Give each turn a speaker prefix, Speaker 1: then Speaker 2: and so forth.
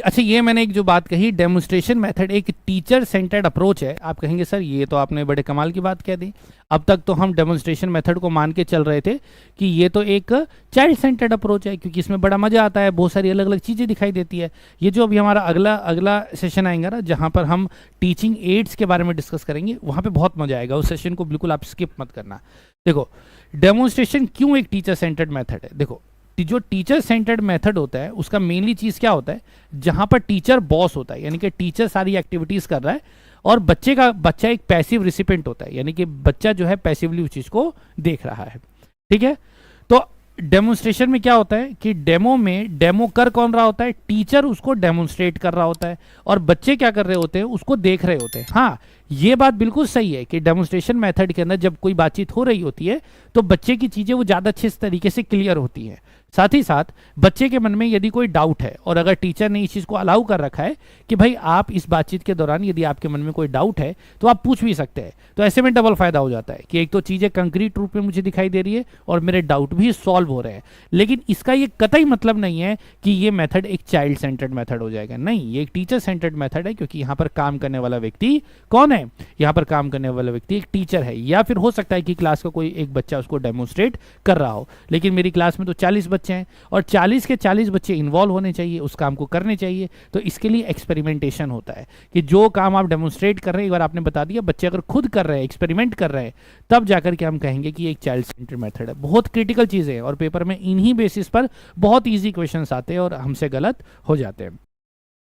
Speaker 1: अच्छा, ये मैंने एक जो बात कही, डेमोन्स्ट्रेशन मेथड एक टीचर सेंटर्ड अप्रोच है। आप कहेंगे सर ये तो आपने बड़े कमाल की बात कह दी, अब तक तो हम डेमोन्स्ट्रेशन मेथड को मान के चल रहे थे कि ये तो एक चाइल्ड सेंटर्ड अप्रोच है, क्योंकि इसमें बड़ा मजा आता है, बहुत सारी अलग अलग चीज़ें दिखाई देती है। ये जो अभी हमारा अगला अगला सेशन आएगा ना, जहाँ पर हम टीचिंग एड्स के बारे में डिस्कस करेंगे, वहाँ पे बहुत मजा आएगा। उस सेशन को बिल्कुल आप स्किप मत करना। देखो, डेमोन्स्ट्रेशन क्यों एक टीचर सेंटर्ड मेथड है। देखो, जो टीचर सेंटर्ड मेथड होता है उसका मेनली चीज़ क्या होता है, जहाँ पर टीचर बॉस होता है, यानी कि टीचर सारी एक्टिविटीज़ कर रहा है और बच्चा एक पैसिव रिसिपेंट होता है, यानी कि बच्चा जो है पैसिवली उस चीज़ को देख रहा है। ठीक है, तो डेमोन्स्ट्रेशन में क्या होता है कि डेमो कर कौन रहा होता है, टीचर उसको डेमोन्स्ट्रेट कर रहा होता है और बच्चे क्या कर रहे होते हैं, उसको देख रहे होते हैं। हाँ, ये बात बिल्कुल सही है कि डेमोन्स्ट्रेशन मेथड के अंदर जब कोई बातचीत हो रही होती है तो बच्चे की चीज़ें वो ज़्यादा अच्छे तरीके से क्लियर होती हैं। साथ ही साथ बच्चे के मन में यदि कोई डाउट है और अगर टीचर ने इस चीज़ को अलाउ कर रखा है कि भाई आप इस बातचीत के दौरान यदि आपके मन में कोई डाउट है तो आप पूछ भी सकते हैं, तो ऐसे में डबल फायदा हो जाता है कि एक तो चीज़ें कंक्रीट रूप में मुझे दिखाई दे रही है और मेरे डाउट भी सॉल्व हो रहे हैं। लेकिन इसका ये कतई मतलब नहीं है कि ये मेथड एक चाइल्ड सेंटर्ड मेथड हो जाएगा। नहीं, ये एक टीचर सेंटर्ड मेथड है, क्योंकि यहाँ पर काम करने वाला व्यक्ति कौन है, यहाँ पर काम करने वाला व्यक्ति एक टीचर है। या फिर हो सकता है कि क्लास का कोई एक बच्चा उसको डेमोन्स्ट्रेट कर रहा हो, लेकिन मेरी क्लास में तो 40 बच्चे हैं और 40 के 40 बच्चे इन्वॉल्व होने चाहिए, उस काम को करने चाहिए। तो इसके लिए एक्सपेरिमेंटेशन होता है कि जो काम आप डेमोन्स्ट्रेट कर रहे हैं, एक बार आपने बता दिया, बच्चे अगर खुद कर रहे हैं, एक्सपेरिमेंट कर रहे हैं, तब जाकर के हम कहेंगे कि एक चाइल्ड सेंटर्ड मेथड है। बहुत क्रिटिकल चीज़ें हैं और पेपर में इन्हीं बेसिस पर बहुत ईजी क्वेश्चंस आते हैं और हमसे गलत हो जाते हैं।